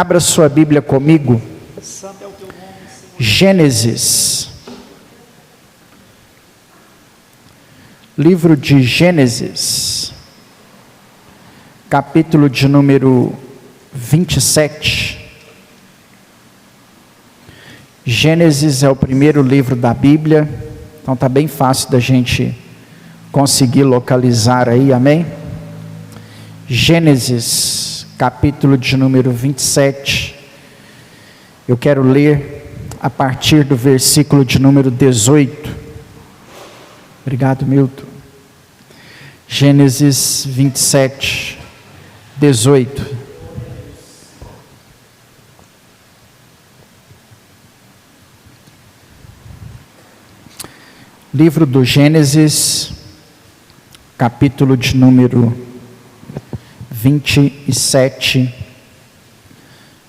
Abra sua Bíblia comigo. Gênesis. Livro de Gênesis. Capítulo de número 27. Gênesis é o primeiro livro da Bíblia. Então está bem fácil da gente conseguir localizar aí, amém? Gênesis, capítulo de número 27. Eu quero ler a partir do versículo de número 18. Obrigado, Milton. Gênesis 27, 18. Livro do Gênesis, capítulo de número 27,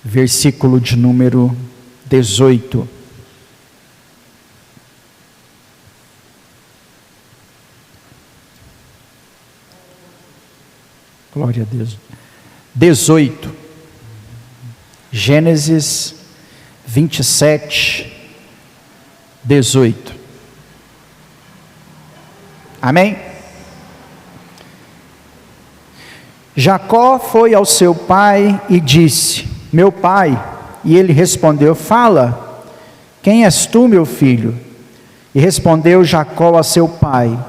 versículo de número 18. Glória a Deus. 18. Gênesis 27, 18. Amém? Jacó foi ao seu pai e disse: meu pai. E ele respondeu: fala, quem és tu, meu filho? E respondeu Jacó a seu pai: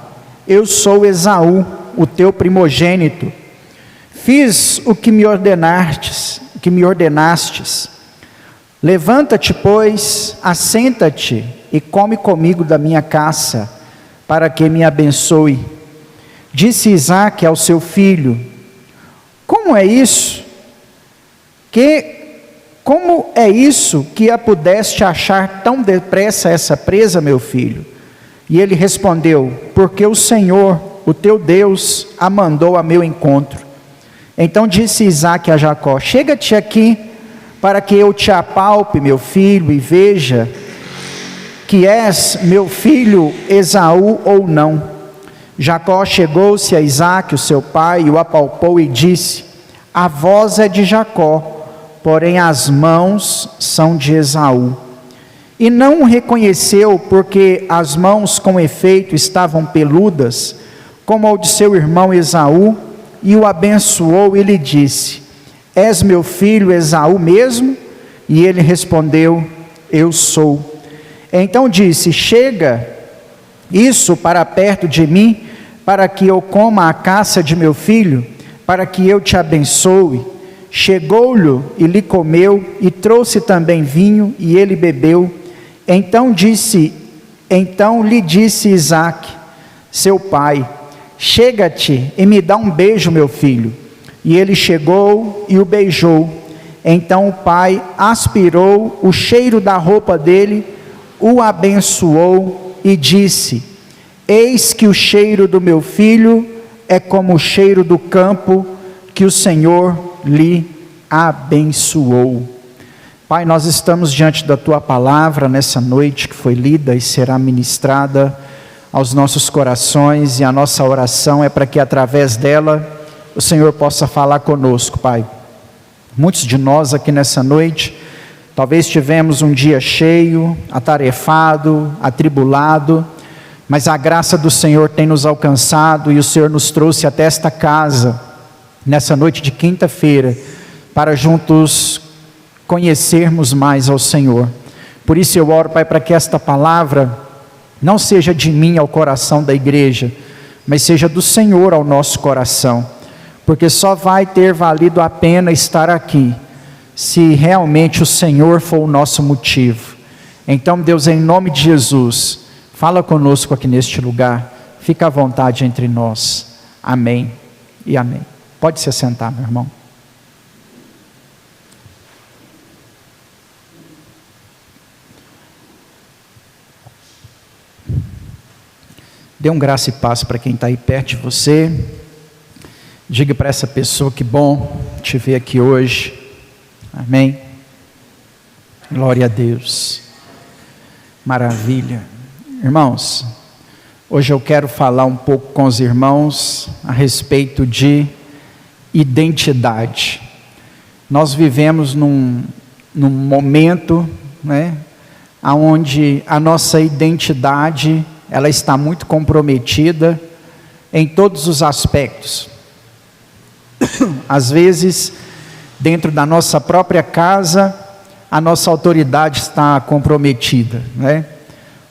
eu sou Esaú, o teu primogênito. Fiz o que me ordenastes. Levanta-te, pois, assenta-te e come comigo da minha caça, para que me abençoe. Disse Isaque ao seu filho: como é isso que a pudeste achar tão depressa essa presa, meu filho? E ele respondeu: porque o Senhor, o teu Deus, a mandou a meu encontro. Então disse Isaque a Jacó: chega-te aqui, para que eu te apalpe, meu filho, e veja que és meu filho Esaú ou não. Jacó chegou-se a Isaque, o seu pai, e o apalpou e disse: a voz é de Jacó, porém as mãos são de Esaú. E não o reconheceu, porque as mãos com efeito estavam peludas, como ao de seu irmão Esaú, e o abençoou e lhe disse: és meu filho Esaú mesmo? E ele respondeu: eu sou. Então disse: chega isso para perto de mim, para que eu coma a caça de meu filho, para que eu te abençoe. Chegou-lhe e lhe comeu, e trouxe também vinho, e ele bebeu. Então lhe disse Isaque, seu pai: chega-te e me dá um beijo, meu filho. E ele chegou e o beijou. Então o pai aspirou o cheiro da roupa dele, o abençoou e disse: eis que o cheiro do meu filho é como o cheiro do campo que o Senhor lhe abençoou. Pai, nós estamos diante da tua palavra nessa noite que foi lida e será ministrada aos nossos corações, e a nossa oração é para que através dela o Senhor possa falar conosco, Pai. Muitos de nós aqui nessa noite talvez tivemos um dia cheio, atarefado, atribulado, mas a graça do Senhor tem nos alcançado, e o Senhor nos trouxe até esta casa, nessa noite de quinta-feira, para juntos conhecermos mais ao Senhor. Por isso eu oro, Pai, para que esta palavra não seja de mim ao coração da igreja, mas seja do Senhor ao nosso coração, porque só vai ter valido a pena estar aqui, se realmente o Senhor for o nosso motivo. Então, Deus, em nome de Jesus, fala conosco aqui neste lugar, fica à vontade entre nós. Amém e amém. Pode se assentar, meu irmão. Dê um graça e paz para quem está aí perto de você. Diga para essa pessoa: que bom te ver aqui hoje. Amém. Glória a Deus. Maravilha. Irmãos, hoje eu quero falar um pouco com os irmãos a respeito de identidade. nós vivemos num momento, né, onde a nossa identidade, ela está muito comprometida em todos os aspectos. Às vezes, dentro da nossa própria casa, a nossa autoridade está comprometida, né?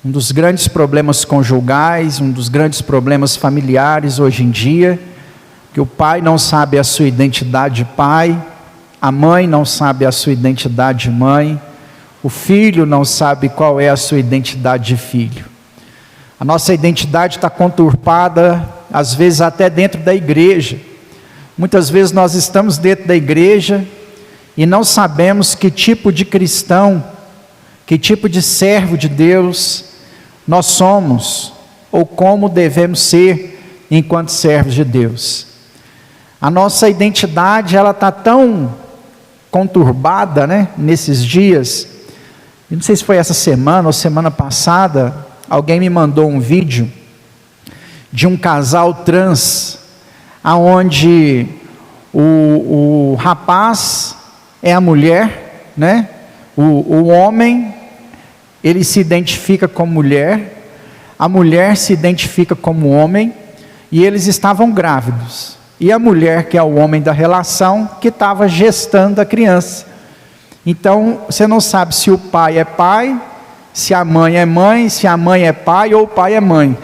Um dos grandes problemas conjugais, um dos grandes problemas familiares hoje em dia, que o pai não sabe a sua identidade de pai, a mãe não sabe a sua identidade de mãe, o filho não sabe qual é a sua identidade de filho. A nossa identidade está conturpada, às vezes até dentro da igreja. Muitas vezes nós estamos dentro da igreja e não sabemos que tipo de cristão, que tipo de servo de Deus nós somos, ou como devemos ser enquanto servos de Deus. A nossa identidade, ela está tão conturbada, né, nesses dias. Eu não sei se foi essa semana ou semana passada, alguém me mandou um vídeo de um casal trans, aonde o rapaz é a mulher, né? O homem, ele se identifica como mulher, a mulher se identifica como homem, e eles estavam grávidos. E a mulher, que é o homem da relação, que estava gestando a criança. Então, você não sabe se o pai é pai, se a mãe é mãe, se a mãe é pai ou o pai é mãe.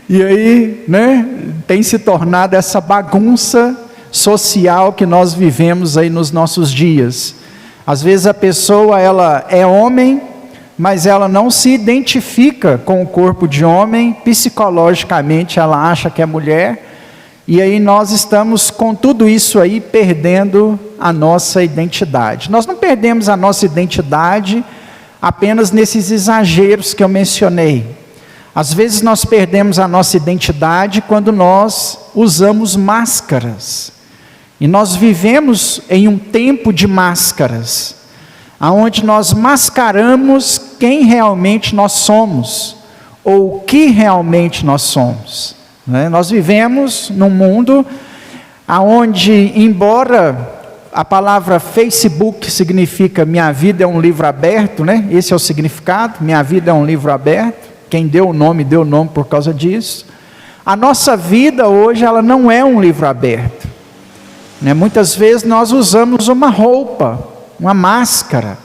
E aí, né, tem se tornado essa bagunça social que nós vivemos aí nos nossos dias. Às vezes a pessoa, ela é homem, mas ela não se identifica com o corpo de homem, psicologicamente ela acha que é mulher, e aí nós estamos com tudo isso aí perdendo a nossa identidade. Nós não perdemos a nossa identidade apenas nesses exageros que eu mencionei. Às vezes nós perdemos a nossa identidade quando nós usamos máscaras. E nós vivemos em um tempo de máscaras, onde nós mascaramos quem realmente nós somos, ou o que realmente nós somos. Né? Nós vivemos num mundo onde, embora a palavra Facebook significa minha vida é um livro aberto, né? Esse é o significado, minha vida é um livro aberto. Quem deu o nome por causa disso. A nossa vida hoje, ela não é um livro aberto, né? Muitas vezes nós usamos uma roupa, uma máscara,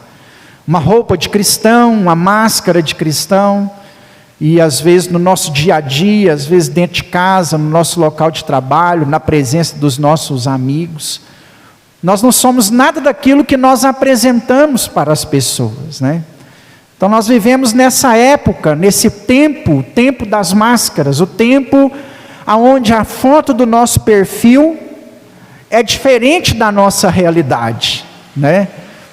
uma roupa de cristão, uma máscara de cristão, e às vezes no nosso dia a dia, às vezes dentro de casa, no nosso local de trabalho, na presença dos nossos amigos, nós não somos nada daquilo que nós apresentamos para as pessoas, né? Então nós vivemos nessa época, nesse tempo, o tempo das máscaras, o tempo onde a foto do nosso perfil é diferente da nossa realidade, né?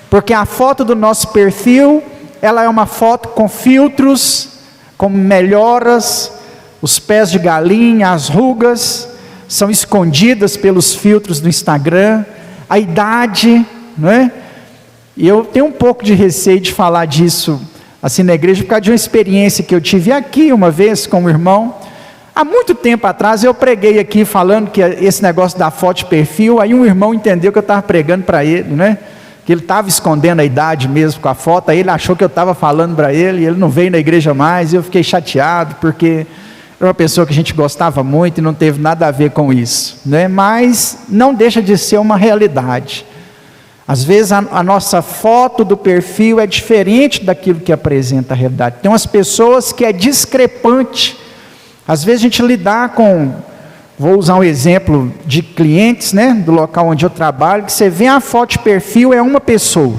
Porque a foto do nosso perfil, ela é uma foto com filtros, com melhoras, os pés de galinha, as rugas, são escondidas pelos filtros do Instagram, a idade, né? E eu tenho um pouco de receio de falar disso assim na igreja, por causa de uma experiência que eu tive aqui uma vez com um irmão. Há muito tempo atrás eu preguei aqui falando que esse negócio da foto de perfil, aí um irmão entendeu que eu estava pregando para ele, né? Que ele estava escondendo a idade mesmo com a foto, aí ele achou que eu estava falando para ele, e ele não veio na igreja mais, e eu fiquei chateado, porque era uma pessoa que a gente gostava muito e não teve nada a ver com isso, né? Mas não deixa de ser uma realidade. Às vezes a nossa foto do perfil é diferente daquilo que apresenta a realidade. Tem umas pessoas que é discrepante. Às vezes a gente lidar com, vou usar um exemplo de clientes, né, do local onde eu trabalho, que você vê a foto de perfil, é uma pessoa.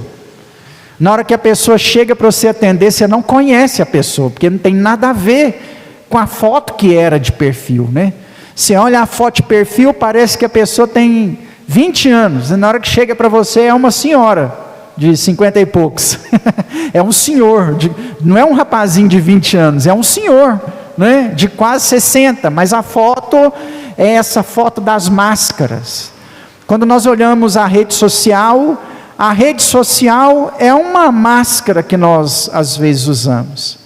Na hora que a pessoa chega para você atender, você não conhece a pessoa, porque não tem nada a ver com a foto que era de perfil, né? Você olha a foto de perfil, parece que a pessoa tem 20 anos, e na hora que chega para você é uma senhora de 50 e poucos. É um senhor, não é um rapazinho de 20 anos, é um senhor, né, de quase 60, mas a foto é essa foto das máscaras. Quando nós olhamos a rede social é uma máscara que nós às vezes usamos.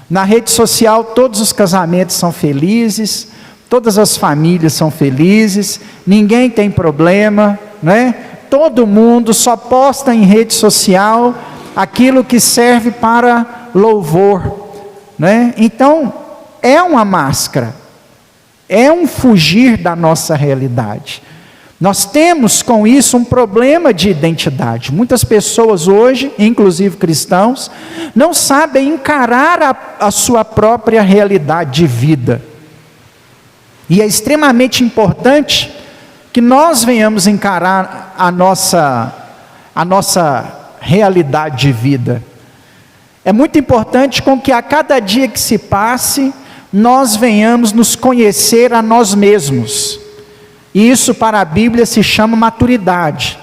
Na rede social todos os casamentos são felizes, todas as famílias são felizes, ninguém tem problema, né? todo mundo só posta em rede social aquilo que serve para louvor, né? Então, é uma máscara, é um fugir da nossa realidade. Nós temos com isso um problema de identidade. Muitas pessoas hoje, inclusive cristãos, não sabem encarar a sua própria realidade de vida. E é extremamente importante que nós venhamos encarar a nossa realidade de vida. É muito importante com que a cada dia que se passe, nós venhamos nos conhecer a nós mesmos. E isso para a Bíblia se chama maturidade.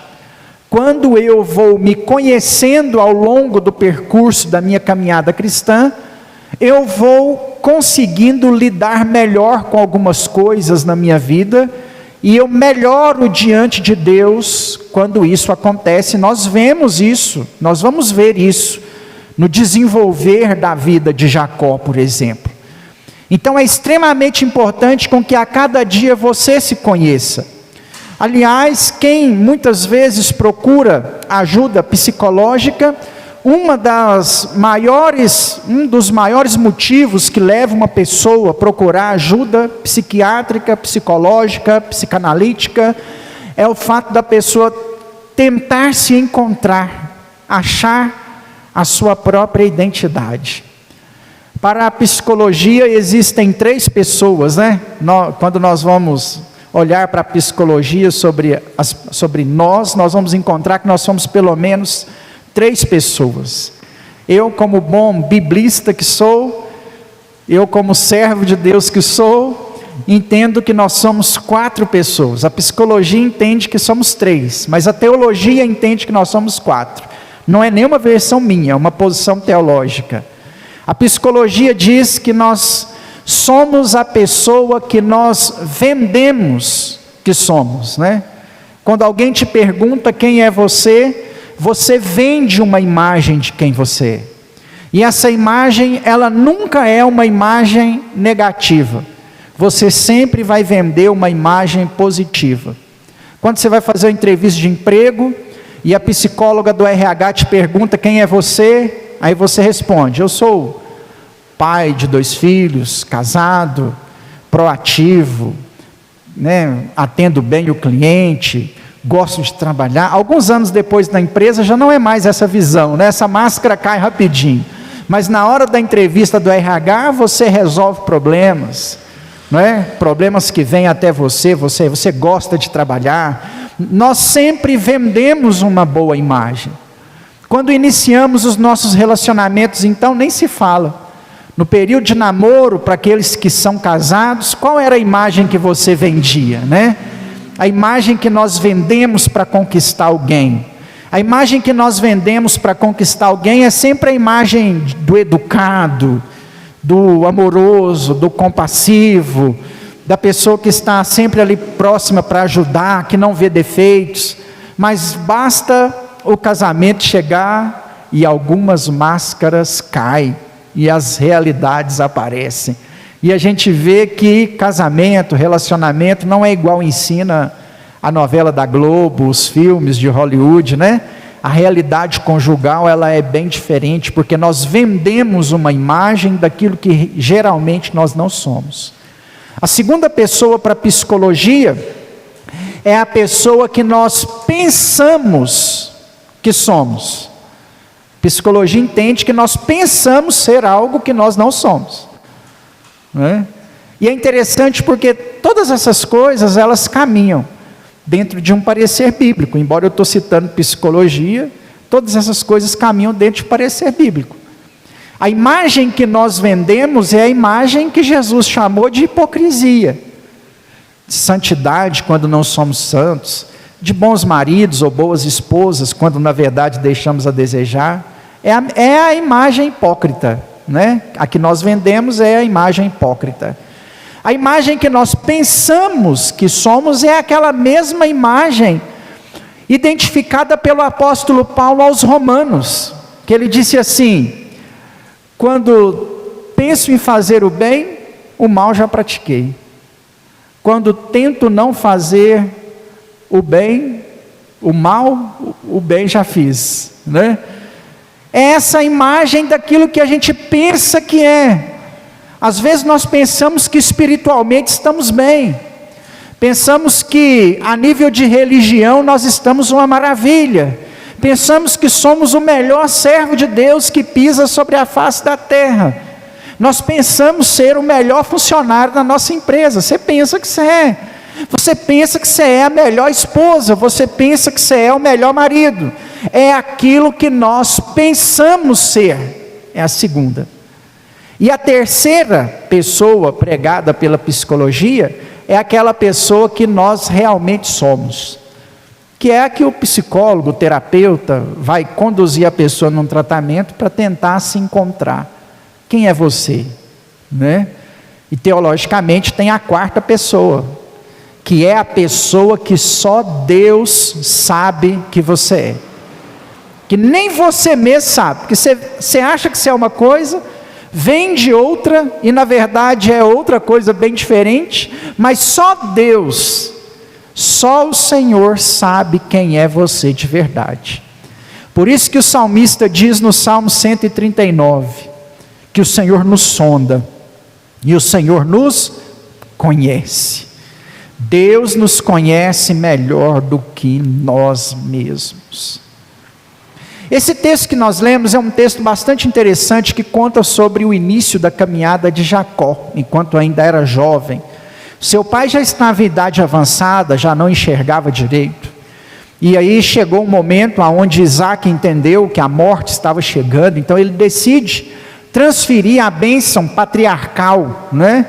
Quando eu vou me conhecendo ao longo do percurso da minha caminhada cristã, eu vou conseguindo lidar melhor com algumas coisas na minha vida, e eu melhoro diante de Deus quando isso acontece. Nós vemos isso, nós vamos ver isso no desenvolver da vida de Jacó, por exemplo. Então é extremamente importante com que a cada dia você se conheça. Aliás, quem muitas vezes procura ajuda psicológica, um dos maiores motivos que leva uma pessoa a procurar ajuda psiquiátrica, psicológica, psicanalítica, é o fato da pessoa tentar se encontrar, achar a sua própria identidade. Para a psicologia existem 3 pessoas, né? Quando nós vamos olhar para a psicologia sobre nós vamos encontrar que nós somos pelo menos 3 pessoas. Eu, como bom biblista que sou, eu como servo de Deus que sou, entendo que nós somos 4 pessoas. A psicologia entende que somos 3, mas a teologia entende que nós somos 4. Não é nenhuma versão minha, é uma posição teológica. A psicologia diz que nós somos a pessoa que nós vendemos que somos, né? Quando alguém te pergunta quem é você, você vende uma imagem de quem você é. E essa imagem, ela nunca é uma imagem negativa. Você sempre vai vender uma imagem positiva. Quando você vai fazer uma entrevista de emprego, e a psicóloga do RH te pergunta quem é você, aí você responde: eu sou pai de 2 filhos, casado, proativo, né, atendo bem o cliente, gosto de trabalhar. Alguns anos depois na empresa já não é mais essa visão, né? Essa máscara cai rapidinho. Mas na hora da entrevista do RH, você resolve problemas, não é? Problemas que vêm até você gosta de trabalhar. Nós sempre vendemos uma boa imagem. Quando iniciamos os nossos relacionamentos, então, nem se fala. No período de namoro, para aqueles que são casados, qual era a imagem que você vendia, né? A imagem que nós vendemos para conquistar alguém. A imagem que nós vendemos para conquistar alguém é sempre a imagem do educado, do amoroso, do compassivo, da pessoa que está sempre ali próxima para ajudar, que não vê defeitos. Mas basta o casamento chegar e algumas máscaras caem e as realidades aparecem. E a gente vê que casamento, relacionamento não é igual ensina a novela da Globo, os filmes de Hollywood, né? A realidade conjugal, ela é bem diferente, porque nós vendemos uma imagem daquilo que geralmente nós não somos. A segunda pessoa para a psicologia é a pessoa que nós pensamos que somos. Psicologia entende que nós pensamos ser algo que nós não somos, né? E é interessante porque todas essas coisas, elas caminham dentro de um parecer bíblico. Embora eu estou citando psicologia, todas essas coisas caminham dentro de um parecer bíblico. A imagem que nós vendemos é a imagem que Jesus chamou de hipocrisia, de santidade quando não somos santos, de bons maridos ou boas esposas, quando na verdade deixamos a desejar. É a imagem hipócrita, né? A que nós vendemos é a imagem hipócrita. A imagem que nós pensamos que somos é aquela mesma imagem identificada pelo apóstolo Paulo aos Romanos, que ele disse assim: quando penso em fazer o bem, o mal já pratiquei. Quando tento não fazer o bem, O mal, o bem já fiz, né? É essa imagem daquilo que a gente pensa que é. Às vezes nós pensamos que espiritualmente estamos bem. Pensamos que a nível de religião nós estamos uma maravilha. Pensamos que somos o melhor servo de Deus que pisa sobre a face da terra. Nós pensamos ser o melhor funcionário da nossa empresa. Você pensa que você é. Você pensa que você é a melhor esposa, você pensa que você é o melhor marido. É aquilo que nós pensamos ser. É a segunda. E a terceira pessoa pregada pela psicologia é aquela pessoa que nós realmente somos. Que é a que o psicólogo, o terapeuta, vai conduzir a pessoa num tratamento para tentar se encontrar. Quem é você? Né? E teologicamente tem a quarta pessoa, que é a pessoa que só Deus sabe que você é. Que nem você mesmo sabe, porque você acha que você é uma coisa, vem de outra, e na verdade é outra coisa bem diferente, mas só Deus, só o Senhor sabe quem é você de verdade. Por isso que o salmista diz no Salmo 139, que o Senhor nos sonda, e o Senhor nos conhece. Deus nos conhece melhor do que nós mesmos. Esse texto que nós lemos é um texto bastante interessante que conta sobre o início da caminhada de Jacó, enquanto ainda era jovem. Seu pai já estava em idade avançada, já não enxergava direito. E aí chegou um momento onde Isaac entendeu que a morte estava chegando, então ele decide transferir a bênção patriarcal, né?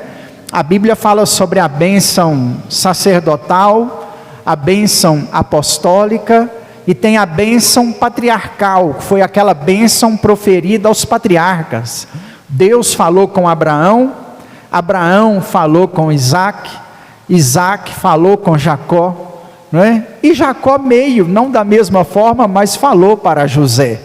A Bíblia fala sobre a bênção sacerdotal, a bênção apostólica, e tem a bênção patriarcal, que foi aquela bênção proferida aos patriarcas. Deus falou com Abraão, Abraão falou com Isaac, Isaac falou com Jacó, não é? E Jacó meio, não da mesma forma, mas falou para José.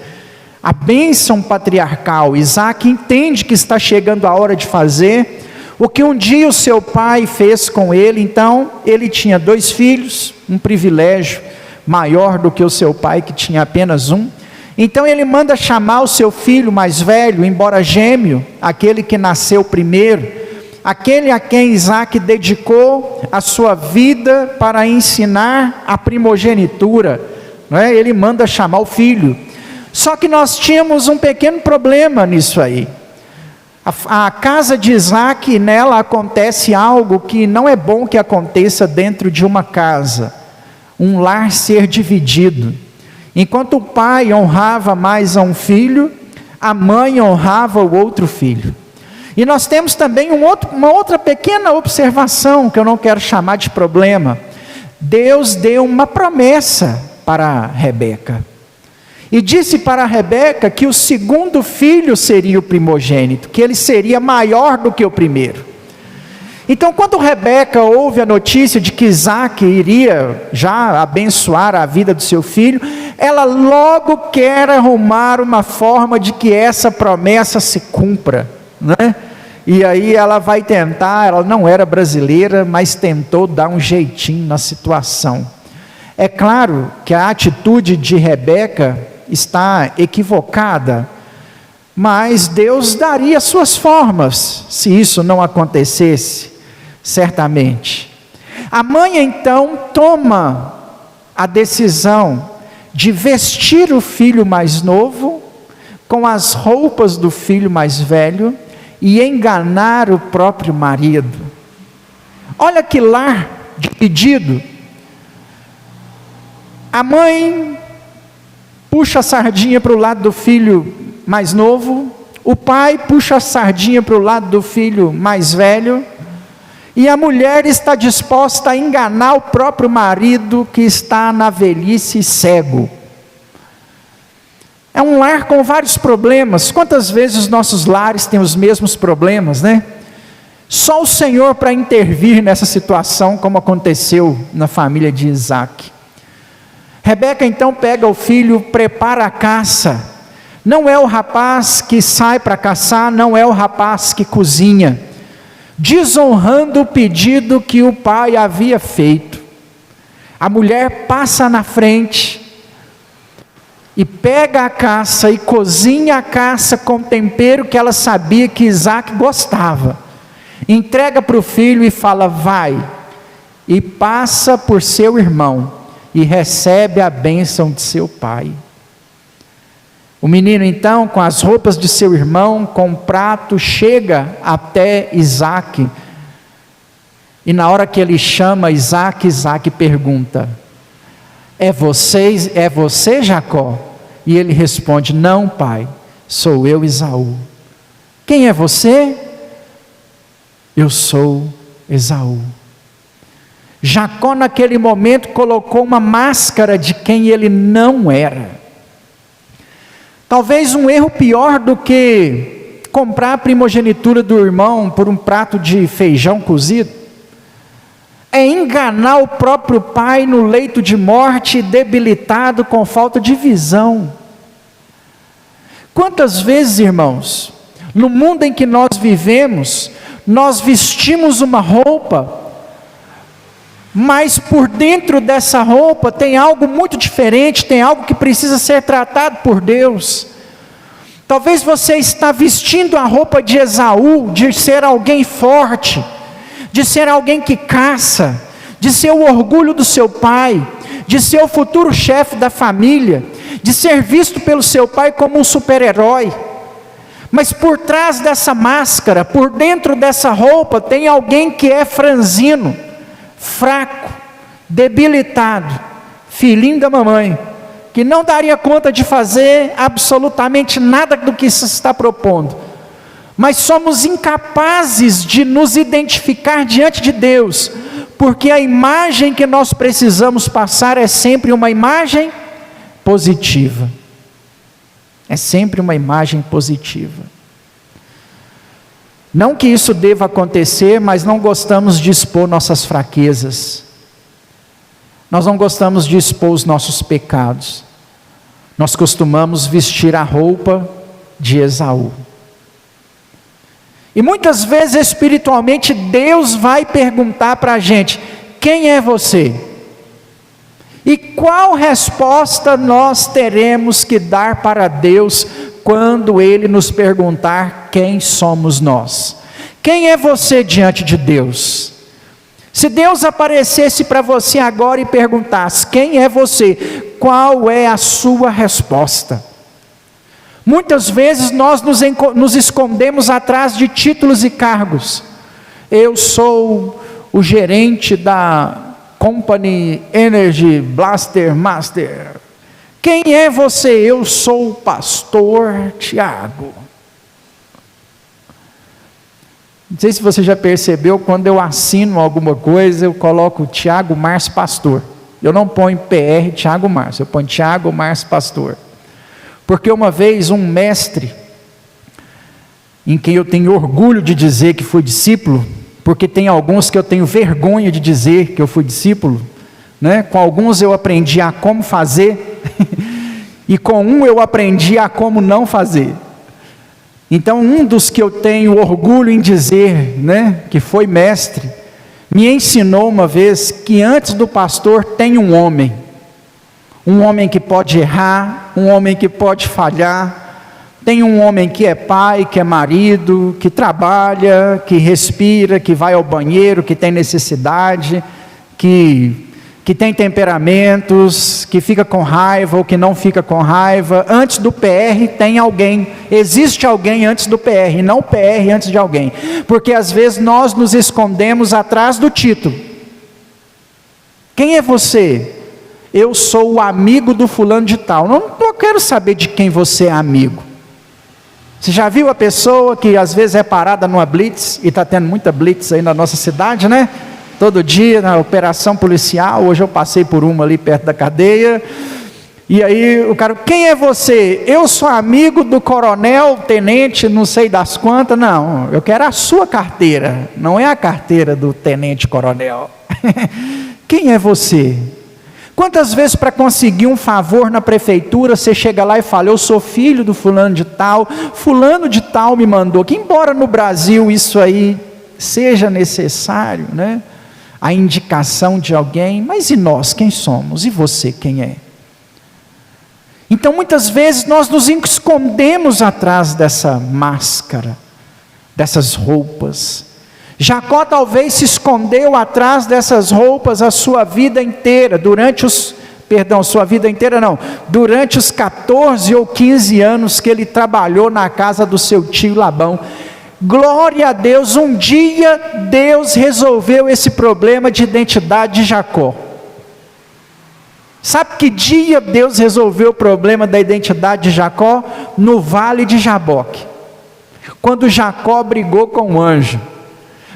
A bênção patriarcal, Isaac entende que está chegando a hora de fazer o que um dia o seu pai fez com ele. Então ele tinha 2 filhos, um privilégio maior do que o seu pai, que tinha apenas um. Então ele manda chamar o seu filho mais velho, embora gêmeo, aquele que nasceu primeiro, aquele a quem Isaac dedicou a sua vida para ensinar a primogenitura, não é? Ele manda chamar o filho. Só que nós tínhamos um pequeno problema nisso aí. A casa de Isaac, nela acontece algo que não é bom que aconteça dentro de uma casa. Um lar ser dividido. Enquanto o pai honrava mais a um filho, a mãe honrava o outro filho. E nós temos também uma outra pequena observação, que eu não quero chamar de problema. Deus deu uma promessa para Rebeca. E disse para Rebeca que o segundo filho seria o primogênito, que ele seria maior do que o primeiro. Então, quando Rebeca ouve a notícia de que Isaac iria já abençoar a vida do seu filho, ela logo quer arrumar uma forma de que essa promessa se cumpra, né? E aí ela vai tentar, ela não era brasileira, mas tentou dar um jeitinho na situação. É claro que a atitude de Rebeca está equivocada, mas Deus daria suas formas, se isso não acontecesse, certamente. A mãe então toma a decisão de vestir o filho mais novo com as roupas do filho mais velho e enganar o próprio marido. Olha que lar dividido. A mãe puxa a sardinha para o lado do filho mais novo, o pai puxa a sardinha para o lado do filho mais velho, e a mulher está disposta a enganar o próprio marido que está na velhice cego. É um lar com vários problemas. Quantas vezes os nossos lares têm os mesmos problemas, né? Só o Senhor para intervir nessa situação, como aconteceu na família de Isaac. Rebeca então pega o filho, prepara a caça. Não é o rapaz que sai para caçar, não é o rapaz que cozinha, desonrando o pedido que o pai havia feito. A mulher passa na frente e pega a caça e cozinha a caça com tempero que ela sabia que Isaac gostava. Entrega para o filho e fala: vai, e passa por seu irmão e recebe a bênção de seu pai. O menino então, com as roupas de seu irmão, com um prato, chega até Isaac. E na hora que ele chama Isaac, Isaac pergunta: é você, Jacó? E ele responde: não, pai, sou eu, Esaú. Quem é você? Eu sou Esaú. Jacó naquele momento colocou uma máscara de quem ele não era. Talvez um erro pior do que comprar a primogenitura do irmão por um prato de feijão cozido é enganar o próprio pai no leito de morte, debilitado, com falta de visão. Quantas vezes, irmãos, no mundo em que nós vivemos, nós vestimos uma roupa, mas por dentro dessa roupa tem algo muito diferente, tem algo que precisa ser tratado por Deus. Talvez você está vestindo a roupa de Esaú, de ser alguém forte, de ser alguém que caça, de ser o orgulho do seu pai, de ser o futuro chefe da família, de ser visto pelo seu pai como um super-herói. Mas por trás dessa máscara, por dentro dessa roupa, tem alguém que é franzino, fraco, debilitado, filhinho da mamãe, que não daria conta de fazer absolutamente nada do que se está propondo. Mas somos incapazes de nos identificar diante de Deus, porque a imagem que nós precisamos passar é sempre uma imagem positiva. É sempre uma imagem positiva. Não que isso deva acontecer, mas não gostamos de expor nossas fraquezas. Nós não gostamos de expor os nossos pecados. Nós costumamos vestir a roupa de Esaú. E muitas vezes espiritualmente Deus vai perguntar para a gente: quem é você? E qual resposta nós teremos que dar para Deus quando Ele nos perguntar quem somos nós? Quem é você diante de Deus? Se Deus aparecesse para você agora e perguntasse: quem é você? Qual é a sua resposta? Muitas vezes nós nos escondemos atrás de títulos e cargos. Eu sou o gerente da Company Energy Blaster Master. Quem é você? Eu sou o pastor Tiago. Não sei se você já percebeu, quando eu assino alguma coisa, eu coloco Tiago Márcio Pastor. Eu não ponho PR Tiago Márcio, eu ponho Tiago Márcio Pastor. Porque uma vez um mestre, em quem eu tenho orgulho de dizer que fui discípulo, porque tem alguns que eu tenho vergonha de dizer que eu fui discípulo, né? Com alguns eu aprendi a como fazer, e com um eu aprendi a como não fazer. Então um dos que eu tenho orgulho em dizer, né, que foi mestre, me ensinou uma vez que antes do pastor tem um homem que pode errar, um homem que pode falhar, tem um homem que é pai, que é marido, que trabalha, que respira, que vai ao banheiro, que tem necessidade, que tem temperamentos, que fica com raiva ou que não fica com raiva. Antes do PR tem alguém, existe alguém antes do PR, não o PR antes de alguém, porque às vezes nós nos escondemos atrás do título. Quem é você? Eu sou o amigo do fulano de tal. Não quero saber de quem você é amigo. Você já viu a pessoa que às vezes é parada numa blitz, e está tendo muita blitz aí na nossa cidade, né? Todo dia na operação policial. Hoje eu passei por uma ali perto da cadeia, e aí o cara: quem é você? Eu sou amigo do coronel, tenente, não sei das quantas. Não, eu quero a sua carteira, não é a carteira do tenente coronel. Quem é você? Quantas vezes para conseguir um favor na prefeitura, você chega lá e fala: eu sou filho do fulano de tal me mandou, que embora no Brasil isso aí seja necessário, né? a indicação de alguém, mas e nós, quem somos? E você, quem é? Então muitas vezes nós nos escondemos atrás dessa máscara, dessas roupas. Jacó talvez se escondeu atrás dessas roupas a sua vida inteira, durante os 14 ou 15 anos que ele trabalhou na casa do seu tio Labão. Glória a Deus, um dia Deus resolveu esse problema de identidade de Jacó. Sabe que dia Deus resolveu o problema da identidade de Jacó? No vale de Jaboque, quando Jacó brigou com o anjo.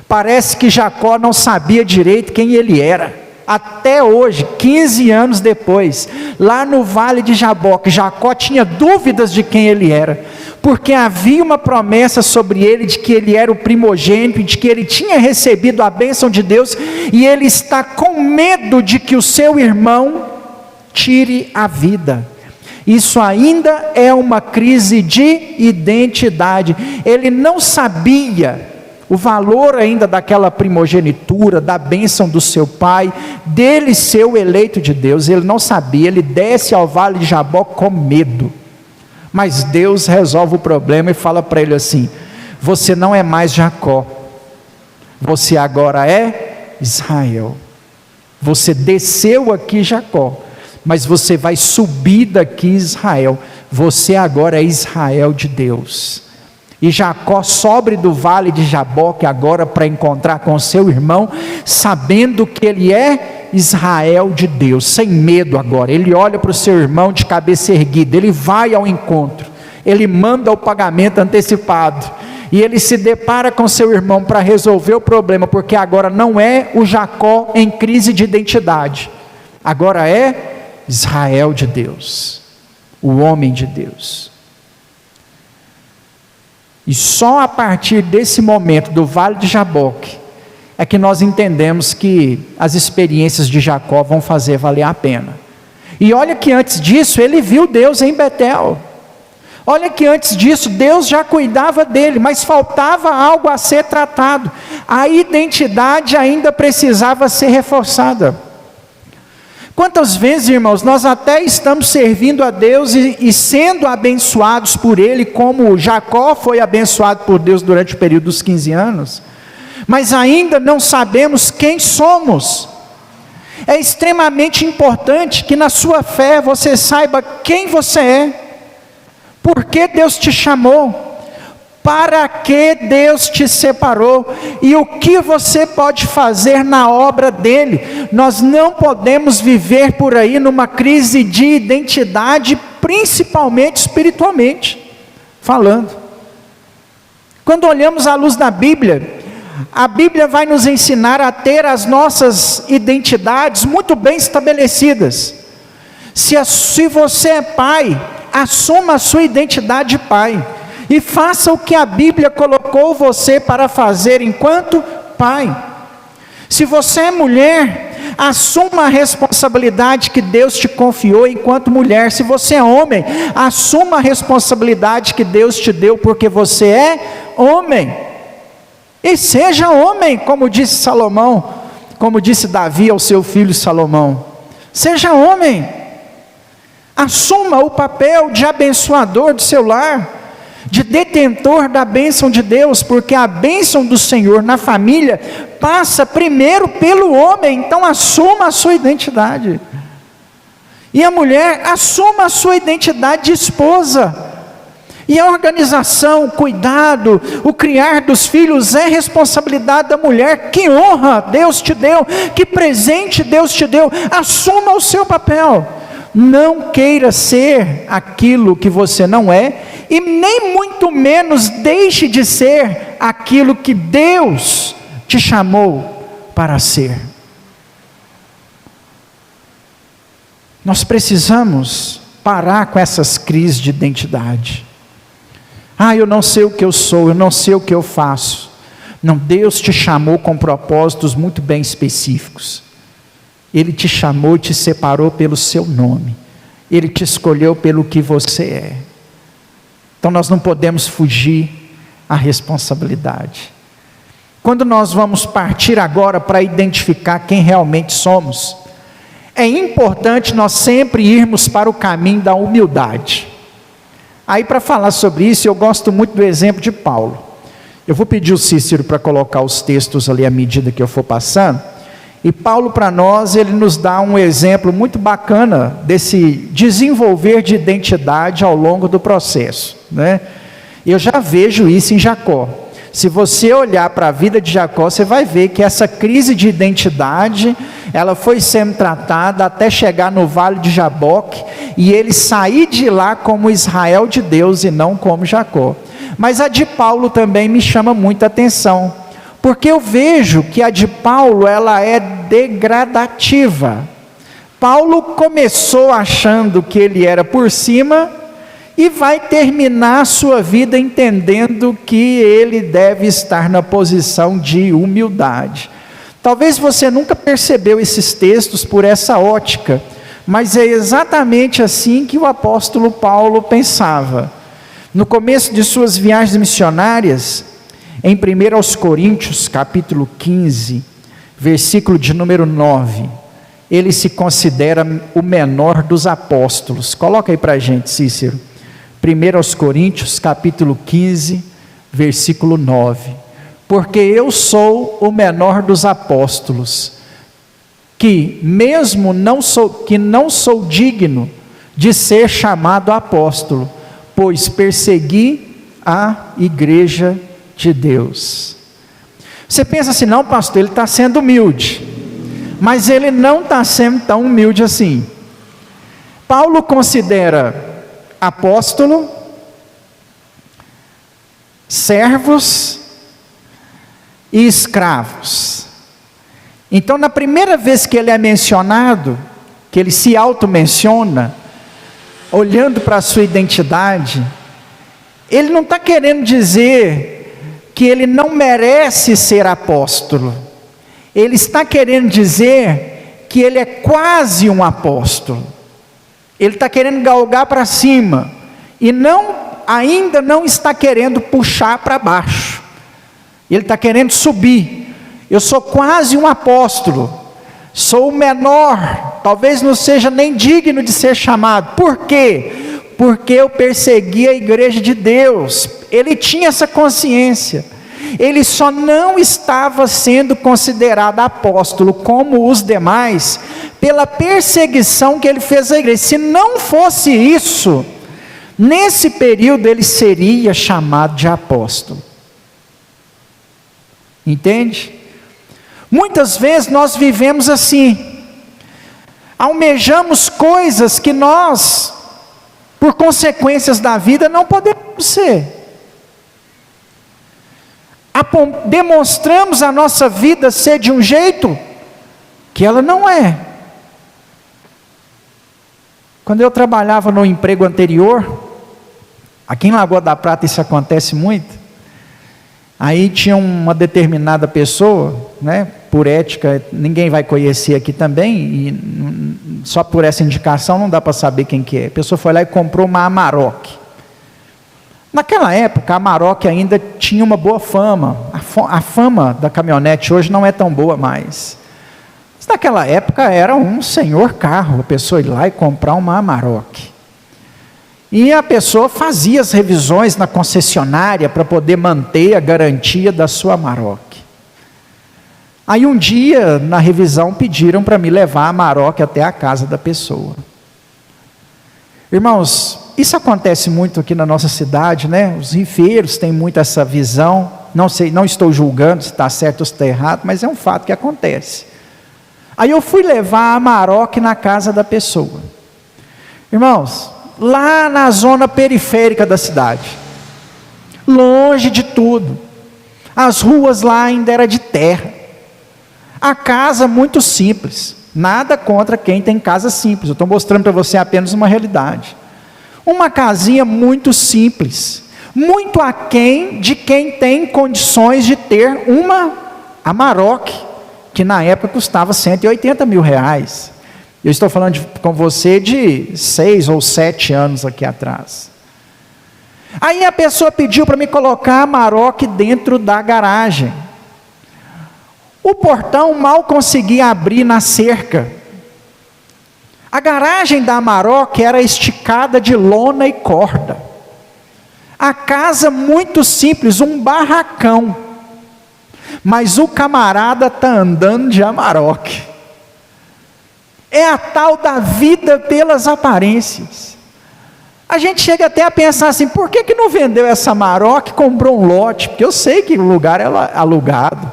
Parece que Jacó não sabia direito quem ele era, até hoje, 15 anos depois, lá no vale de Jaboque, Jacó tinha dúvidas de quem ele era, porque havia uma promessa sobre ele, de que ele era o primogênito, de que ele tinha recebido a bênção de Deus, e ele está com medo de que o seu irmão tire a vida. Isso ainda é uma crise de identidade. Ele não sabia o valor ainda daquela primogenitura, da bênção do seu pai, dele ser o eleito de Deus. Ele não sabia, ele desce ao vale de Jaboque com medo, mas Deus resolve o problema e fala para ele assim: você não é mais Jacó, você agora é Israel. Você desceu aqui, Jacó, mas você vai subir daqui, Israel. Você agora é Israel de Deus. E Jacó sobe do vale de Jaboque agora para encontrar com seu irmão, sabendo que ele é Israel de Deus, sem medo agora. Ele olha para o seu irmão de cabeça erguida, ele vai ao encontro, ele manda o pagamento antecipado, e ele se depara com seu irmão para resolver o problema, porque agora não é o Jacó em crise de identidade, agora é Israel de Deus, o homem de Deus. E só a partir desse momento do vale de Jaboque é que nós entendemos que as experiências de Jacó vão fazer valer a pena. E olha que antes disso ele viu Deus em Betel. Olha que antes disso Deus já cuidava dele, mas faltava algo a ser tratado. A identidade ainda precisava ser reforçada. Quantas vezes, irmãos, nós até estamos servindo a Deus e sendo abençoados por Ele, como Jacó foi abençoado por Deus durante o período dos 15 anos, mas ainda não sabemos quem somos. É extremamente importante que na sua fé você saiba quem você é, por que Deus te chamou, para que Deus te separou, e o que você pode fazer na obra dEle. Nós não podemos viver por aí numa crise de identidade, principalmente espiritualmente falando. Quando olhamos à luz da Bíblia, a Bíblia vai nos ensinar a ter as nossas identidades muito bem estabelecidas. Se você é pai, assuma a sua identidade de pai, e faça o que a Bíblia colocou você para fazer enquanto pai. Se você é mulher, assuma a responsabilidade que Deus te confiou enquanto mulher. Se você é homem, assuma a responsabilidade que Deus te deu, porque você é homem. E seja homem, como disse Salomão, como disse Davi ao seu filho Salomão. Seja homem. Assuma o papel de abençoador do seu lar, de detentor da bênção de Deus, porque a bênção do Senhor na família passa primeiro pelo homem. Então assuma a sua identidade. E a mulher assuma a sua identidade de esposa. E a organização, o cuidado, o criar dos filhos é responsabilidade da mulher. Que honra Deus te deu, que presente Deus te deu. Assuma o seu papel. Não queira ser aquilo que você não é, e nem muito menos deixe de ser aquilo que Deus te chamou para ser. Nós precisamos parar com essas crises de identidade. Eu não sei o que eu sou, eu não sei o que eu faço. Não, Deus te chamou com propósitos muito bem específicos. Ele te chamou e te separou pelo seu nome. Ele te escolheu pelo que você é. Então nós não podemos fugir à responsabilidade. quando nós vamos partir agora para identificar quem realmente somos, é importante nós sempre irmos para o caminho da humildade. Aí, para falar sobre isso, eu gosto muito do exemplo de Paulo. Eu vou pedir o Cícero para colocar os textos ali à medida que eu for passando. E Paulo, para nós, ele nos dá um exemplo muito bacana desse desenvolver de identidade ao longo do processo, né? Eu já vejo isso em Jacó. Se você olhar para a vida de Jacó, você vai ver que essa crise de identidade, ela foi sendo tratada até chegar no Vale de Jaboque, e ele sair de lá como Israel de Deus e não como Jacó. Mas a de Paulo também me chama muita atenção, porque eu vejo que a de Paulo, ela é degradativa. Paulo começou achando que ele era por cima, e vai terminar a sua vida entendendo que ele deve estar na posição de humildade. Talvez você nunca percebeu esses textos por essa ótica, mas é exatamente assim que o apóstolo Paulo pensava. No começo de suas viagens missionárias, em 1 Coríntios, capítulo 15, versículo de número 9, ele se considera o menor dos apóstolos. Coloca aí para a gente, Cícero. 1 Coríntios, capítulo 15, versículo 9. Porque eu sou o menor dos apóstolos, que mesmo não sou digno de ser chamado apóstolo, pois persegui a igreja de Deus. Você pensa assim, não pastor, ele está sendo humilde, mas ele não está sendo tão humilde assim. Paulo considera apóstolo, servos e escravos. Então, na primeira vez que ele é mencionado, que ele se auto-menciona, olhando para a sua identidade, ele não está querendo dizer que ele não merece ser apóstolo, ele está querendo dizer que ele é quase um apóstolo. Ele está querendo galgar para cima, e ainda não está querendo puxar para baixo, ele está querendo subir. Eu sou quase um apóstolo, sou o menor, talvez não seja nem digno de ser chamado. Por quê? Porque eu persegui a igreja de Deus. Ele tinha essa consciência, ele só não estava sendo considerado apóstolo como os demais, pela perseguição que ele fez à igreja. Se não fosse isso, nesse período ele seria chamado de apóstolo. Entende? Muitas vezes nós vivemos assim, almejamos coisas que nós, por consequências da vida, não podemos ser. Demonstramos a nossa vida ser de um jeito que ela não é. Quando eu trabalhava no emprego anterior, aqui em Lagoa da Prata isso acontece muito. Aí tinha uma determinada pessoa, né, por ética, ninguém vai conhecer aqui também, e só por essa indicação não dá para saber quem que é. A pessoa foi lá e comprou uma Amarok. Naquela época a Amarok ainda tinha uma boa fama. A fama da caminhonete hoje não é tão boa mais. Mas naquela época era um senhor carro, a pessoa ir lá e comprar uma Amarok. E a pessoa fazia as revisões na concessionária para poder manter a garantia da sua Amarok. Aí um dia, na revisão, pediram para me levar a Amarok até a casa da pessoa. Irmãos, isso acontece muito aqui na nossa cidade, né? Os rifeiros têm muito essa visão. Não sei, não estou julgando se está certo ou se está errado, mas é um fato que acontece. Aí eu fui levar a Amarok na casa da pessoa. Irmãos, lá na zona periférica da cidade, longe de tudo, as ruas lá ainda eram de terra, a casa muito simples, nada contra quem tem casa simples, eu estou mostrando para você apenas uma realidade, uma casinha muito simples, muito aquém de quem tem condições de ter uma Amarok, que na época custava 180 mil reais, eu estou falando com você de 6 ou 7 anos aqui atrás. Aí a pessoa pediu para me colocar a Amarok dentro da garagem. O portão mal conseguia abrir na cerca. A garagem da Amarok era esticada de lona e corda. A casa muito simples, um barracão. Mas o camarada está andando de Amarok. É a tal da vida pelas aparências. A gente chega até a pensar assim, por que não vendeu essa Amarok e comprou um lote? Porque eu sei que o lugar é alugado.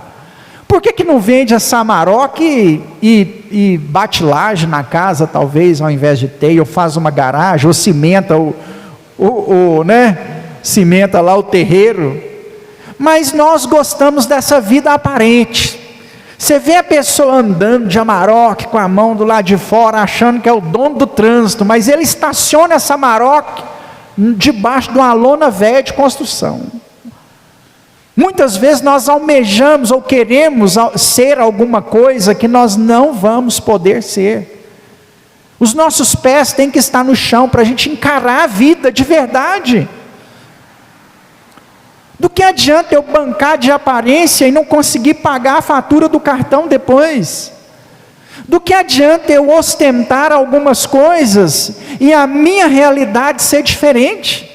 Por que não vende essa Amarok e bate laje na casa, talvez, ao invés de ter, ou faz uma garagem, ou cimenta cimenta lá o terreiro? Mas nós gostamos dessa vida aparente. Você vê a pessoa andando de Amarok com a mão do lado de fora, achando que é o dono do trânsito, mas ele estaciona essa Amarok debaixo de uma lona velha de construção. Muitas vezes nós almejamos ou queremos ser alguma coisa que nós não vamos poder ser. Os nossos pés têm que estar no chão para a gente encarar a vida de verdade. Do que adianta eu bancar de aparência e não conseguir pagar a fatura do cartão depois? Do que adianta eu ostentar algumas coisas e a minha realidade ser diferente?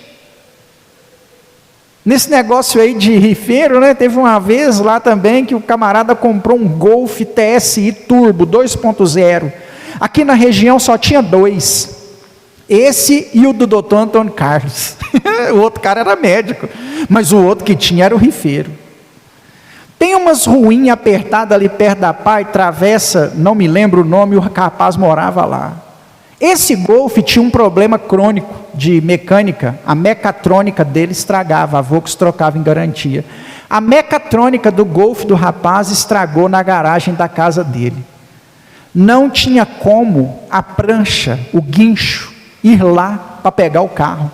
Nesse negócio aí de rifeiro, teve uma vez lá também que o camarada comprou um Golf TSI Turbo 2.0. Aqui na região só tinha 2. Esse e o do doutor Antônio Carlos. O outro cara era médico, mas o outro que tinha era o rifeiro. Tem umas ruínas apertadas ali perto da Pai, travessa, não me lembro o nome, o rapaz morava lá. Esse Golf tinha um problema crônico de mecânica, a mecatrônica dele estragava, a Volks trocava em garantia. A mecatrônica do Golf do rapaz estragou na garagem da casa dele. Não tinha como a prancha, o guincho, ir lá para pegar o carro,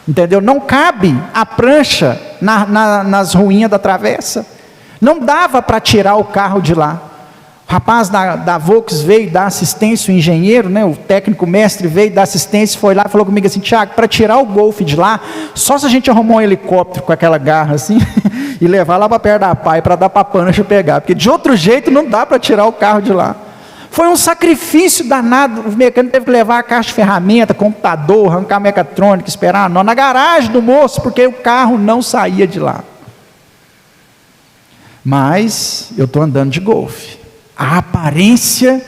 entendeu? Não cabe a prancha nas ruínas da travessa, não dava para tirar o carro de lá. O rapaz da Volks veio dar assistência, o engenheiro, o técnico mestre veio dar assistência, foi lá e falou comigo assim: Tiago, para tirar o Golf de lá, só se a gente arrumar um helicóptero com aquela garra assim, e levar lá para perto da Pai, para dar para a prancha pegar, porque de outro jeito não dá para tirar o carro de lá. Foi um sacrifício danado, o mecânico teve que levar a caixa de ferramenta, computador, arrancar a mecatrônica, esperar na garagem do moço, porque o carro não saía de lá. Mas eu estou andando de Golf. A aparência,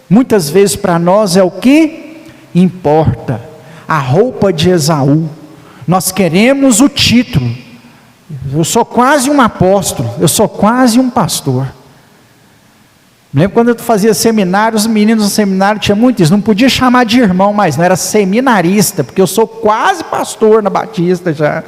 muitas vezes para nós é o que importa. A roupa de Esaú. Nós queremos o título. Eu sou quase um apóstolo, eu sou quase um pastor. Lembro quando eu fazia seminário, os meninos no seminário tinham muito isso, não podia chamar de irmão mais, não era seminarista, porque eu sou quase pastor na Batista já,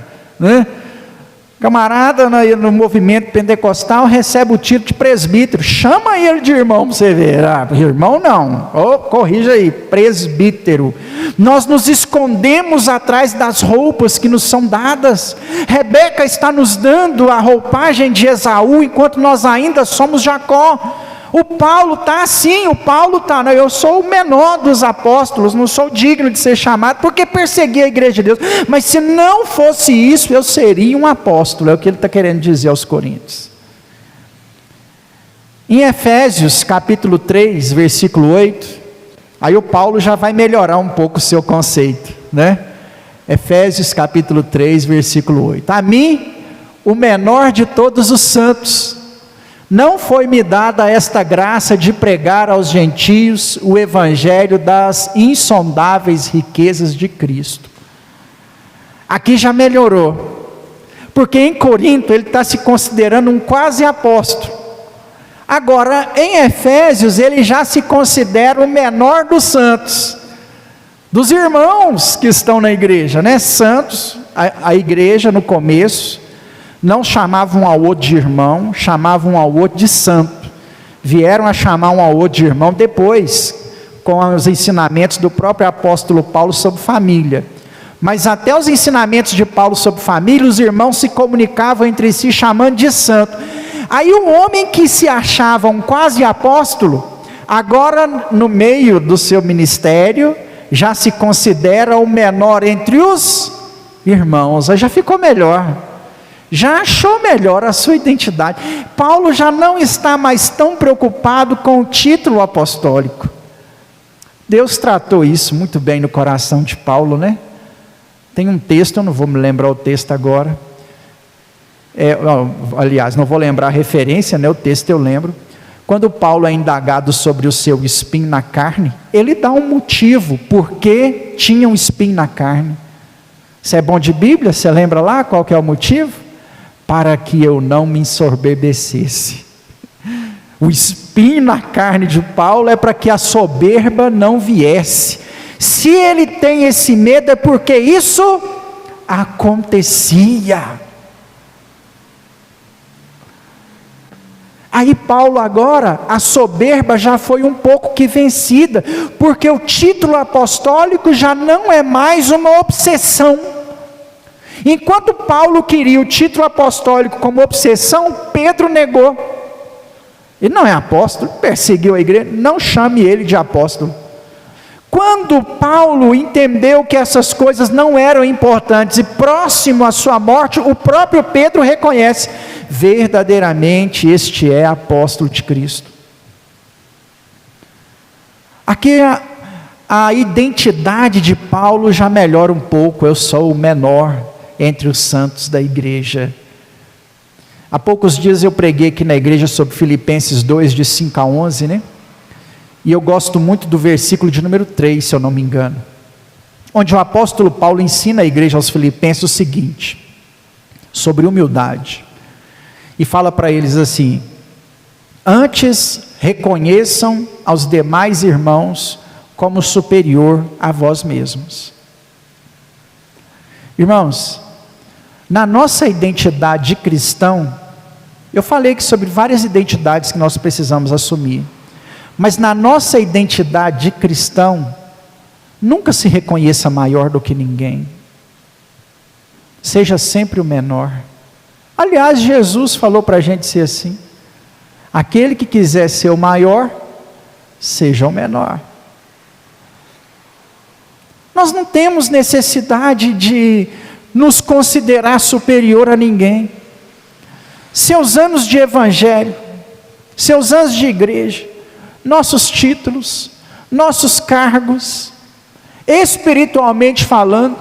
Camarada no movimento pentecostal recebe o título de presbítero, chama ele de irmão para você ver. Irmão não, corrija aí, presbítero. Nós nos escondemos atrás das roupas que nos são dadas. Rebeca está nos dando a roupagem de Esaú, enquanto nós ainda somos Jacó. O Paulo está assim, eu sou o menor dos apóstolos, não sou digno de ser chamado, porque persegui a igreja de Deus, mas se não fosse isso, eu seria um apóstolo, é o que ele está querendo dizer aos Coríntios. Em Efésios capítulo 3, versículo 8, aí o Paulo já vai melhorar um pouco o seu conceito, Efésios capítulo 3, versículo 8, a mim, o menor de todos os santos, não foi me dada esta graça de pregar aos gentios o evangelho das insondáveis riquezas de Cristo. Aqui já melhorou, porque em Corinto ele está se considerando um quase apóstolo. Agora em Efésios ele já se considera o menor dos santos, dos irmãos que estão na igreja, Santos, a igreja no começo não chamavam um ao outro de irmão, chamavam um ao outro de santo. Vieram a chamar um ao outro de irmão depois, com os ensinamentos do próprio apóstolo Paulo sobre família. Mas até os ensinamentos de Paulo sobre família, os irmãos se comunicavam entre si chamando de santo. Aí o homem que se achava um quase apóstolo, agora no meio do seu ministério, já se considera o menor entre os irmãos. Aí já ficou melhor. Já achou melhor a sua identidade. Paulo já não está mais tão preocupado com o título apostólico. Deus tratou isso muito bem no coração de Paulo, né? Tem um texto, eu não vou me lembrar o texto agora. Aliás, não vou lembrar a referência, né? O texto eu lembro. Quando Paulo é indagado sobre o seu espinho na carne, ele dá um motivo porque tinha um espinho na carne. Você é bom de Bíblia? Você lembra lá qual que é o motivo? Para que eu não me ensoberbecesse. O espinho na carne de Paulo é para que a soberba não viesse. Se ele tem esse medo é porque isso acontecia. Aí Paulo agora, a soberba já foi um pouco que vencida, porque o título apostólico já não é mais uma obsessão. Enquanto Paulo queria o título apostólico como obsessão, Pedro negou. Ele não é apóstolo, perseguiu a igreja, não chame ele de apóstolo. Quando Paulo entendeu que essas coisas não eram importantes e próximo à sua morte, o próprio Pedro reconhece, verdadeiramente este é apóstolo de Cristo. Aqui a identidade de Paulo já melhora um pouco, eu sou o menor entre os santos da igreja. Há poucos dias eu preguei aqui na igreja sobre Filipenses 2, de 5 a 11, né? E eu gosto muito do versículo de número 3, se eu não me engano, onde o apóstolo Paulo ensina a igreja aos Filipenses o seguinte, sobre humildade, e fala para eles assim: antes reconheçam aos demais irmãos como superior a vós mesmos. Irmãos, na nossa identidade de cristão, eu falei que sobre várias identidades que nós precisamos assumir, mas na nossa identidade de cristão, nunca se reconheça maior do que ninguém, seja sempre o menor. Aliás, Jesus falou para a gente ser assim, aquele que quiser ser o maior, seja o menor. Nós não temos necessidade de nos considerar superior a ninguém. Seus anos de evangelho, seus anos de igreja, nossos títulos, nossos cargos, espiritualmente falando,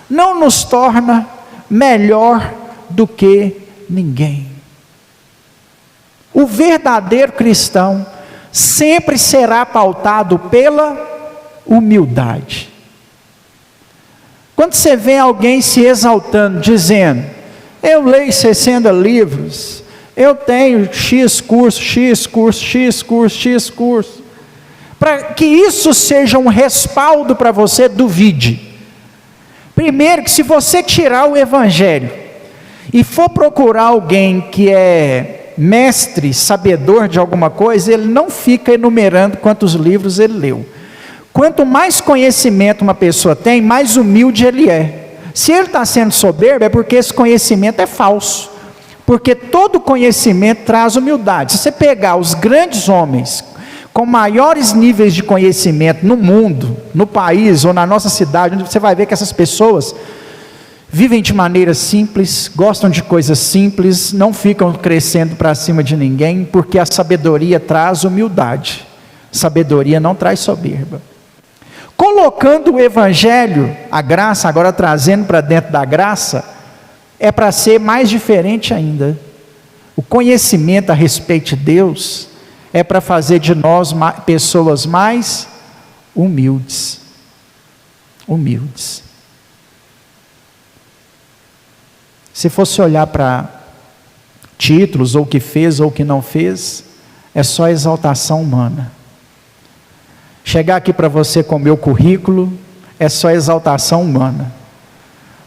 não nos torna melhor do que ninguém. O verdadeiro cristão sempre será pautado pela humildade. Quando você vê alguém se exaltando, dizendo, eu leio 60 livros, eu tenho X curso, X curso, X curso, X curso, para que isso seja um respaldo para você, duvide. Primeiro que se você tirar o evangelho, e for procurar alguém que é mestre, sabedor de alguma coisa, ele não fica enumerando quantos livros ele leu. Quanto mais conhecimento uma pessoa tem, mais humilde ele é. Se ele está sendo soberbo, é porque esse conhecimento é falso. Porque todo conhecimento traz humildade. Se você pegar os grandes homens, com maiores níveis de conhecimento no mundo, no país ou na nossa cidade, onde você vai ver que essas pessoas vivem de maneira simples, gostam de coisas simples, não ficam crescendo para cima de ninguém, porque a sabedoria traz humildade. Sabedoria não traz soberba. Colocando o evangelho, a graça, agora trazendo para dentro da graça, é para ser mais diferente ainda. O conhecimento a respeito de Deus é para fazer de nós pessoas mais humildes. Humildes. Se fosse olhar para títulos, ou o que fez ou o que não fez, é só exaltação humana. Chegar aqui para você com o meu currículo, é só exaltação humana.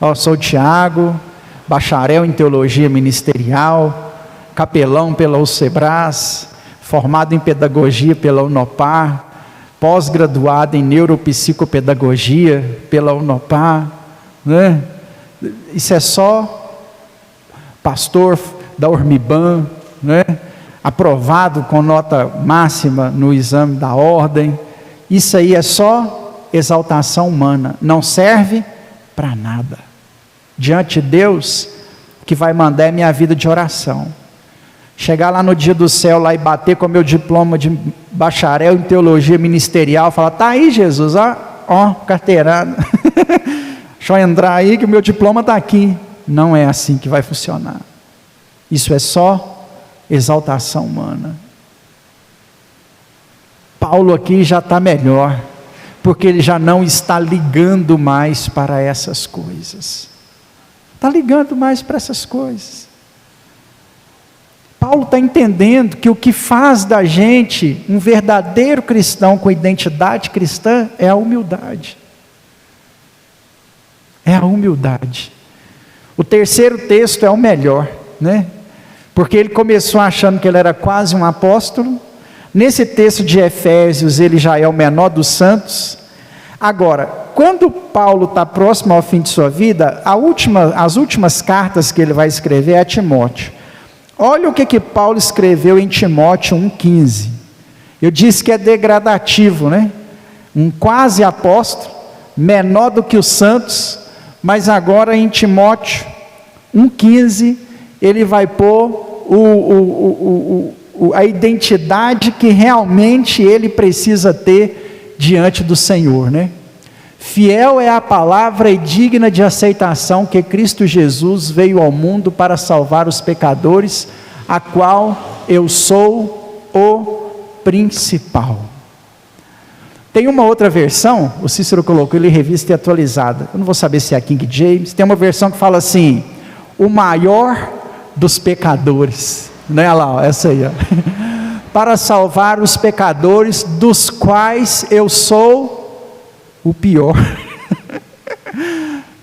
Eu sou o Tiago, bacharel em teologia ministerial, capelão pela UCEBRAS, formado em pedagogia pela Unopar, pós-graduado em neuropsicopedagogia pela Unopar, né? Isso é só pastor da Ormiban, né? Aprovado com nota máxima no exame da ordem. Isso aí é só exaltação humana, não serve para nada. Diante de Deus, que vai mandar é minha vida de oração. Chegar lá no dia do céu lá e bater com o meu diploma de bacharel em teologia ministerial, falar, tá aí Jesus, ó, carteirada, deixa eu entrar aí que o meu diploma está aqui. Não é assim que vai funcionar. Isso é só exaltação humana. Paulo aqui já está melhor, porque ele já não está ligando mais para essas coisas. Está ligando mais para essas coisas. Paulo está entendendo que o que faz da gente um verdadeiro cristão com identidade cristã é a humildade. É a humildade. O terceiro texto é o melhor, né? Porque ele começou achando que ele era quase um apóstolo. Nesse texto de Efésios, ele já é o menor dos santos. Agora, quando Paulo está próximo ao fim de sua vida, as últimas cartas que ele vai escrever é a Timóteo. Olha o que Paulo escreveu em Timóteo 1,15. Eu disse que é degradativo, né? Um quase apóstolo, menor do que os santos, mas agora em Timóteo 1,15, ele vai pôr a identidade que realmente ele precisa ter diante do Senhor, né? Fiel é a palavra e digna de aceitação que Cristo Jesus veio ao mundo para salvar os pecadores, a qual eu sou o principal. Tem uma outra versão, o Cícero colocou ele em revista e atualizada, eu não vou saber se é a King James, tem uma versão que fala assim, o maior dos pecadores, não é lá, ó, essa aí, ó. Para salvar os pecadores, dos quais eu sou o pior.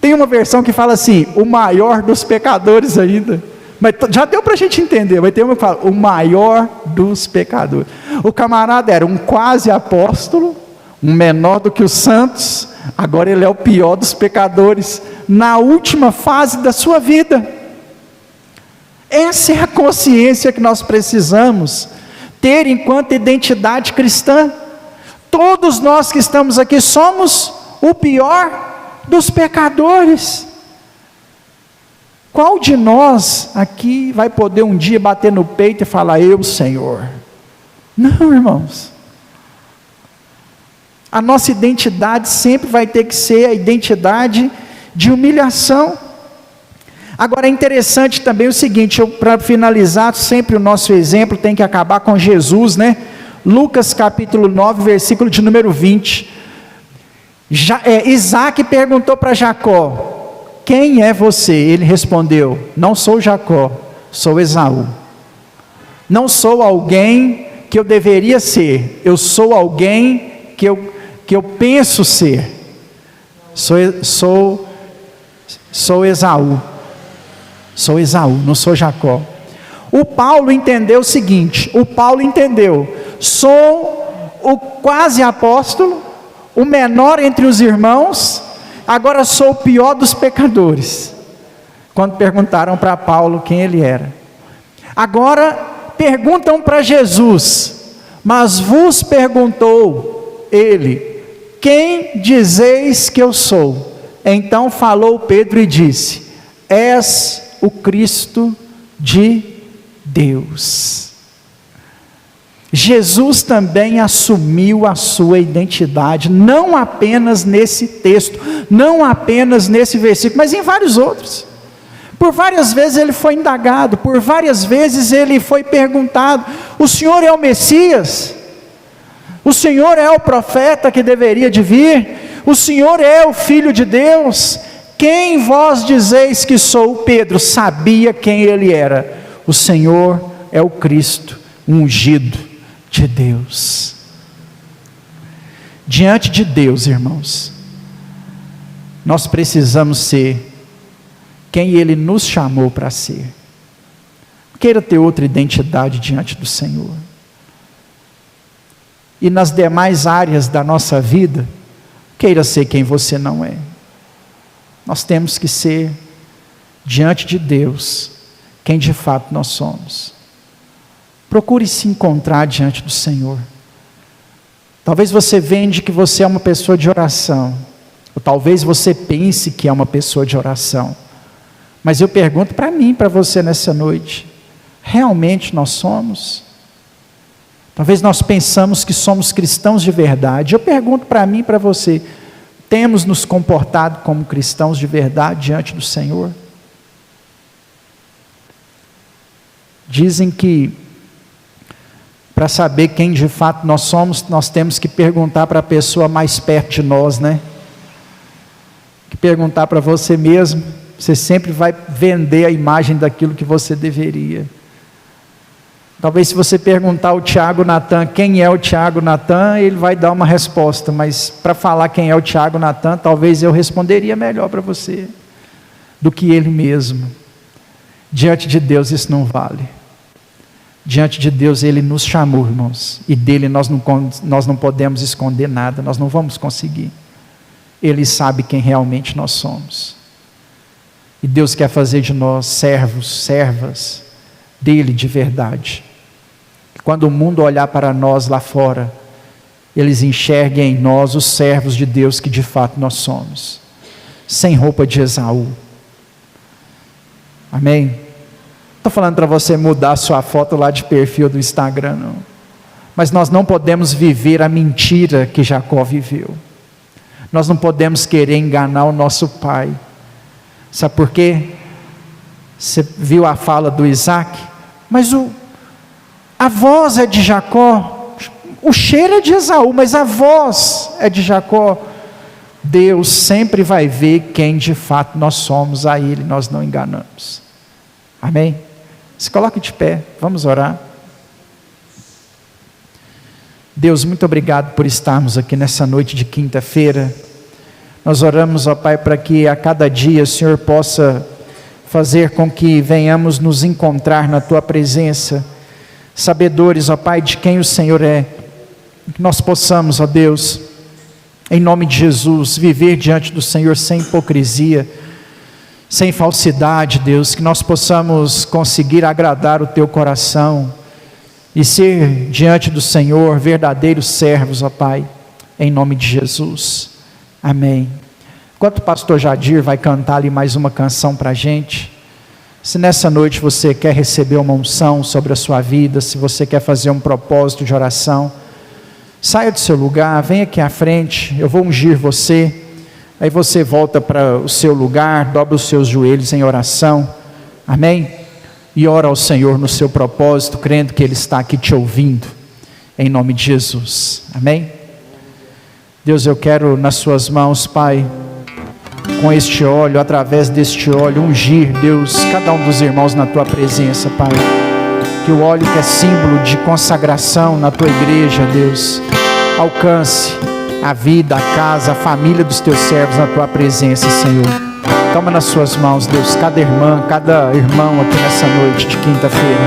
Tem uma versão que fala assim, o maior dos pecadores ainda, mas já deu para a gente entender, mas tem uma que fala, o maior dos pecadores. O camarada era um quase apóstolo, um menor do que os santos, agora ele é o pior dos pecadores, na última fase da sua vida. Essa é a consciência que nós precisamos ter enquanto identidade cristã. Todos nós que estamos aqui somos o pior dos pecadores. Qual de nós aqui vai poder um dia bater no peito e falar, eu, Senhor? Não, irmãos. A nossa identidade sempre vai ter que ser a identidade de humilhação. Agora é interessante também o seguinte, para finalizar, sempre o nosso exemplo tem que acabar com Jesus, né? Lucas capítulo 9, versículo de número 20. Isaac perguntou para Jacó, quem é você? Ele respondeu, não sou Jacó, sou Esaú. Não sou alguém que eu deveria ser, eu sou alguém que eu penso ser. Sou Esaú. Sou Esaú, não sou Jacó. O Paulo entendeu o seguinte, sou o quase apóstolo, o menor entre os irmãos, agora sou o pior dos pecadores. Quando perguntaram para Paulo quem ele era. Agora perguntam para Jesus, mas vos perguntou ele, quem dizeis que eu sou? Então falou Pedro e disse, és o Cristo de Deus. Jesus também assumiu a sua identidade, não apenas nesse texto, não apenas nesse versículo, mas em vários outros. Por várias vezes ele foi indagado, por várias vezes ele foi perguntado, o Senhor é o Messias? O Senhor é o profeta que deveria de vir? O Senhor é o Filho de Deus? Quem vós dizeis que sou? Pedro sabia quem ele era. O Senhor é o Cristo, ungido de Deus. Diante de Deus, irmãos, nós precisamos ser quem Ele nos chamou para ser. Não queira ter outra identidade diante do Senhor. E nas demais áreas da nossa vida, queira ser quem você não é. Nós temos que ser, diante de Deus, quem de fato nós somos. Procure se encontrar diante do Senhor. Talvez você vende que você é uma pessoa de oração, ou talvez você pense que é uma pessoa de oração, Mas eu pergunto para mim, para você nessa noite, realmente nós somos? Talvez nós pensamos que somos cristãos de verdade. Eu pergunto para mim e para você, temos nos comportado como cristãos de verdade diante do Senhor? Dizem que para saber quem de fato nós somos, nós temos que perguntar para a pessoa mais perto de nós, né? Que perguntar para você mesmo, você sempre vai vender a imagem daquilo que você deveria. Talvez se você perguntar ao Tiago Natan quem é o Tiago Natan, ele vai dar uma resposta, mas para falar quem é o Tiago Natan, talvez eu responderia melhor para você do que ele mesmo. Diante de Deus isso não vale. Diante de Deus Ele nos chamou, irmãos, e dele nós não podemos esconder nada, nós não vamos conseguir. Ele sabe quem realmente nós somos. E Deus quer fazer de nós servos, servas dele de verdade. Quando o mundo olhar para nós lá fora, eles enxerguem em nós os servos de Deus que de fato nós somos, sem roupa de Esaú. Amém? Estou falando para você mudar a sua foto lá de perfil do Instagram, não. Mas nós não podemos viver a mentira que Jacó viveu. Nós não podemos querer enganar o nosso pai. Sabe por quê? Você viu a fala do Isaac? Mas a voz é de Jacó, o cheiro é de Esaú, mas a voz é de Jacó. Deus sempre vai ver quem de fato nós somos, a Ele nós não enganamos. Amém? Se coloque de pé, vamos orar. Deus, muito obrigado por estarmos aqui nessa noite de quinta-feira. Nós oramos, ó Pai, para que a cada dia o Senhor possa fazer com que venhamos nos encontrar na Tua presença, sabedores, ó Pai, de quem o Senhor é, que nós possamos, ó Deus, em nome de Jesus, viver diante do Senhor sem hipocrisia, sem falsidade, Deus, que nós possamos conseguir agradar o Teu coração e ser diante do Senhor verdadeiros servos, ó Pai, em nome de Jesus, amém. Enquanto o pastor Jadir vai cantar ali mais uma canção para a gente, se nessa noite você quer receber uma unção sobre a sua vida, se você quer fazer um propósito de oração, saia do seu lugar, venha aqui à frente, eu vou ungir você. Aí você volta para o seu lugar, dobra os seus joelhos em oração, amém? E ora ao Senhor no seu propósito, crendo que Ele está aqui te ouvindo, em nome de Jesus, amém? Deus, eu quero nas suas mãos, Pai, com este óleo, através deste óleo, ungir, Deus, cada um dos irmãos na Tua presença, Pai, que o óleo que é símbolo de consagração na Tua igreja, Deus, alcance a vida, a casa, a família dos Teus servos na Tua presença, Senhor. Toma nas suas mãos, Deus, cada irmã, cada irmão aqui nessa noite de quinta-feira.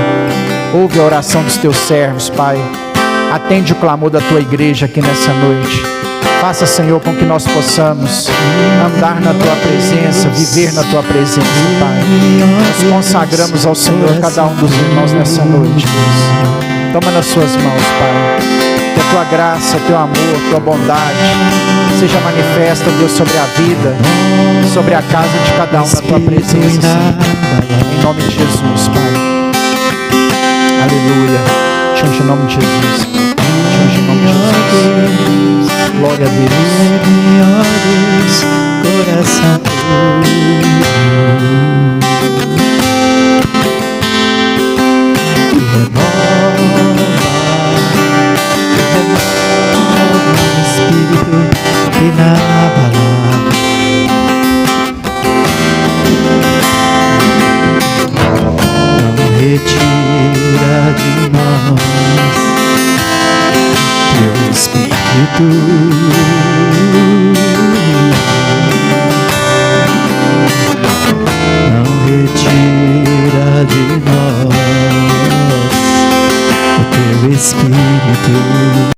Ouve a oração dos Teus servos, Pai. Atende o clamor da Tua igreja aqui nessa noite. Faça, Senhor, com que nós possamos andar na Tua presença, viver na Tua presença, Pai. Nós consagramos ao Senhor cada um dos irmãos nessa noite, Deus. Toma nas suas mãos, Pai. Que a Tua graça, Teu amor, Tua bondade seja manifesta, Deus, sobre a vida, sobre a casa de cada um na Tua presença, Senhor. Em nome de Jesus, Pai. Aleluia. Te amo em nome de Jesus. Te amo em nome de Jesus. Glória a Deus. Coração inabalável. Não retira de nós Teu Espírito. Não retira de nós o Teu Espírito.